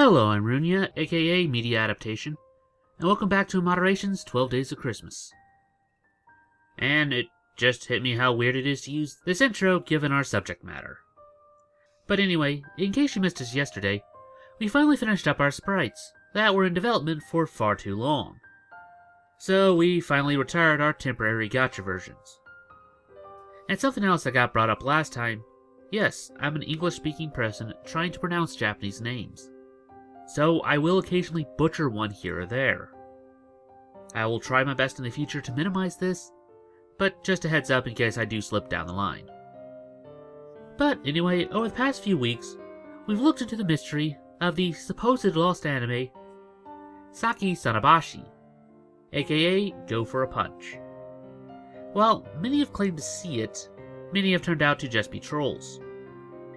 Hello, I'm Runia, aka Media Adaptation, and welcome back to Moderation's 12 Days of Christmas. And it just hit me how weird it is to use this intro given our subject matter. But anyway, in case you missed us yesterday, we finally finished up our sprites that were in development for far too long. So we finally retired our temporary gacha versions. And something else that got brought up last time, yes, I'm an English-speaking person trying to pronounce Japanese names. So I will occasionally butcher one here or there. I will try my best in the future to minimize this, but just a heads up in case I do slip down the line. But anyway, over the past few weeks, we've looked into the mystery of the supposed lost anime, Saki Sanobashi, aka Go for a Punch. While many have claimed to see it, many have turned out to just be trolls.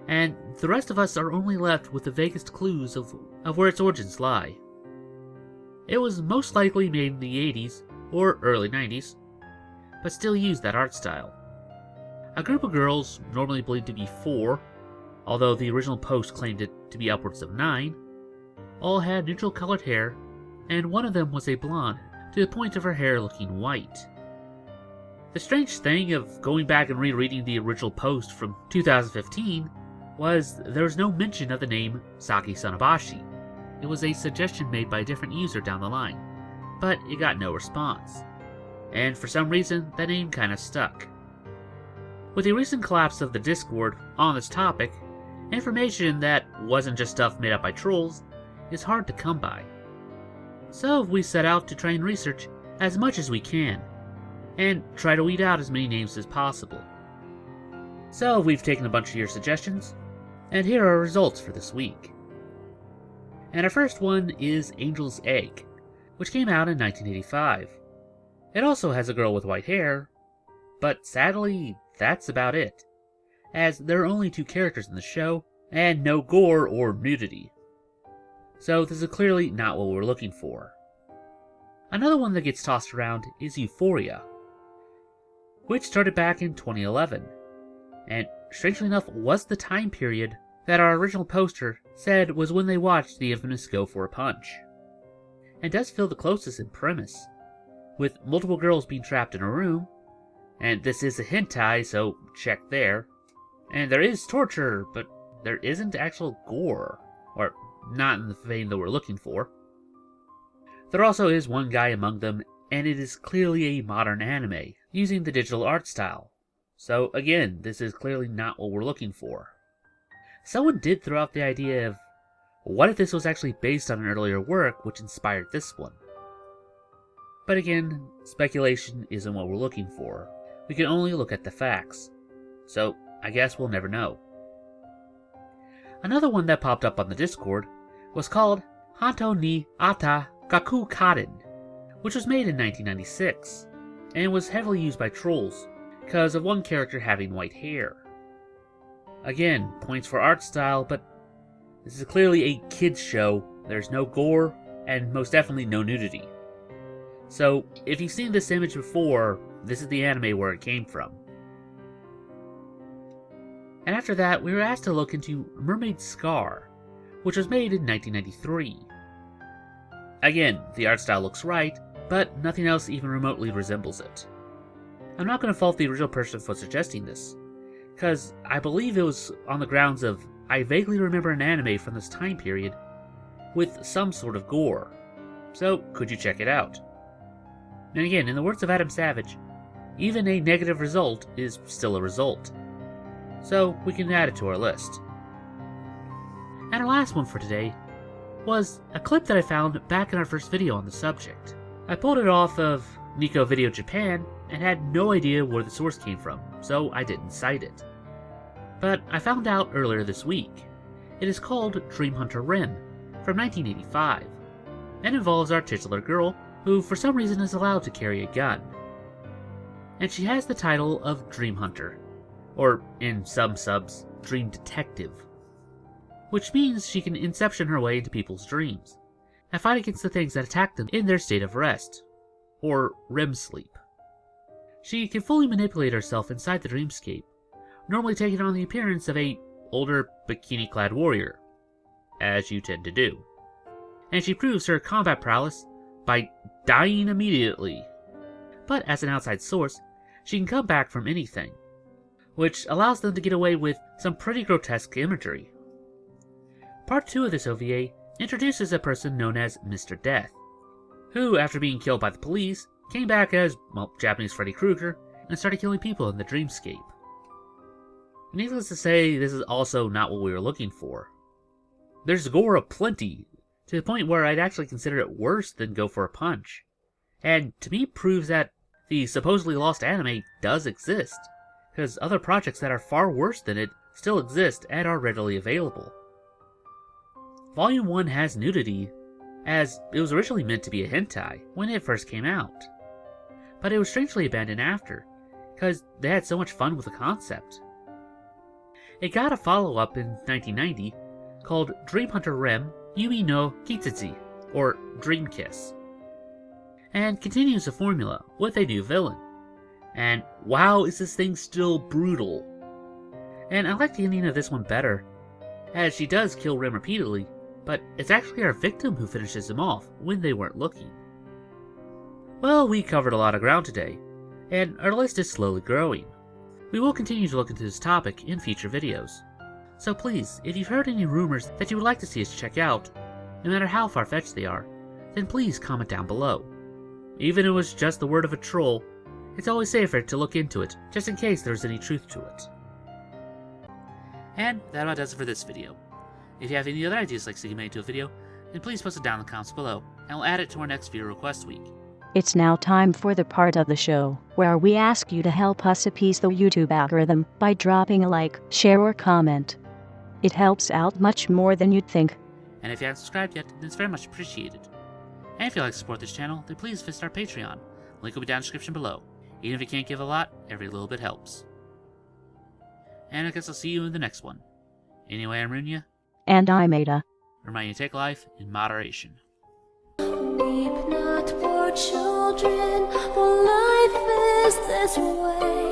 And the rest of us are only left with the vaguest clues of where its origins lie. It was most likely made in the 80s or early 90s, but still used that art style. A group of girls, normally believed to be 4, although the original post claimed it to be upwards of 9, all had neutral colored hair, and one of them was a blonde to the point of her hair looking white. The strange thing of going back and rereading the original post from 2015 was there was no mention of the name Saki Sanobashi. It was a suggestion made by a different user down the line, but it got no response. And for some reason, that name kinda stuck. With the recent collapse of the Discord on this topic, information that wasn't just stuff made up by trolls is hard to come by. So we set out to try and research as much as we can, and try to weed out as many names as possible. So we've taken a bunch of your suggestions, and here are our results for this week. And our first one is Angel's Egg, which came out in 1985. It also has a girl with white hair, but sadly, that's about it, as there are only 2 characters in the show, and no gore or nudity. So this is clearly not what we're looking for. Another one that gets tossed around is Euphoria, which started back in 2011, and strangely enough was the time period that our original poster said was when they watched the infamous Go for a Punch. And does feel the closest in premise, with multiple girls being trapped in a room, and this is a hentai, so check there, and there is torture, but there isn't actual gore, or not in the vein that we're looking for. There also is one guy among them, and it is clearly a modern anime, using the digital art style. So again, this is clearly not what we're looking for. Someone did throw out the idea of, what if this was actually based on an earlier work which inspired this one? But again, speculation isn't what we're looking for. We can only look at the facts. So I guess we'll never know. Another one that popped up on the Discord was called Hanto ni Ata Gaku Kaden, which was made in 1996, and was heavily used by trolls, because of one character having white hair. Again, points for art style, but this is clearly a kids show, there's no gore, and most definitely no nudity. So, if you've seen this image before, this is the anime where it came from. And after that, we were asked to look into Mermaid Scar, which was made in 1993. Again, the art style looks right, but nothing else even remotely resembles it. I'm not going to fault the original person for suggesting this, because I believe it was on the grounds of I vaguely remember an anime from this time period with some sort of gore, so could you check it out? And again, in the words of Adam Savage, even a negative result is still a result, so we can add it to our list. And our last one for today was a clip that I found back in our first video on the subject. I pulled it off of Nico Video Japan and had no idea where the source came from, so I didn't cite it. But I found out earlier this week. It is called Dream Hunter Rim from 1985, and involves our titular girl, who for some reason is allowed to carry a gun. And she has the title of Dream Hunter, or in some subs, Dream Detective, which means she can inception her way into people's dreams, and fight against the things that attack them in their state of rest, or REM sleep. She can fully manipulate herself inside the dreamscape, normally taking on the appearance of a older bikini-clad warrior, as you tend to do. and she proves her combat prowess by dying immediately. But as an outside source, she can come back from anything, which allows them to get away with some pretty grotesque imagery. Part 2 of this OVA introduces a person known as Mr. Death, who, after being killed by the police, came back as, well, Japanese Freddy Krueger and started killing people in the dreamscape. Needless to say, this is also not what we were looking for. There's gore aplenty, to the point where I'd actually consider it worse than Go for a Punch, and to me proves that the supposedly lost anime does exist, because other projects that are far worse than it still exist and are readily available. Volume 1 has nudity, as it was originally meant to be a hentai when it first came out, but it was strangely abandoned after, because they had so much fun with the concept. It got a follow-up in 1990 called Dream Hunter Rem Yumi no Kitsutsu, or Dream Kiss, and continues the formula with a new villain. And wow, is this thing still brutal. And I like the ending of this one better, as she does kill Rem repeatedly, but it's actually our victim who finishes them off when they weren't looking. Well, we covered a lot of ground today, and our list is slowly growing. We will continue to look into this topic in future videos. So please, if you've heard any rumors that you would like to see us check out, no matter how far-fetched they are, then please comment down below. Even if it was just the word of a troll, it's always safer to look into it, just in case there's any truth to it. And that about does it for this video. If you have any other ideas like seeing made to a video, then please post it down in the comments below, and we'll add it to our next viewer request week. It's now time for the part of the show where we ask you to help us appease the YouTube algorithm by dropping a like, share, or comment. It helps out much more than you'd think. And if you haven't subscribed yet, then it's very much appreciated. And if you'd like to support this channel, then please visit our Patreon. Link will be down in the description below. Even if you can't give a lot, every little bit helps. And I guess I'll see you in the next one. Anyway, I'm Runya. And I'm Ada. Reminding you to take life in moderation. Weep not, poor children, for life is this way.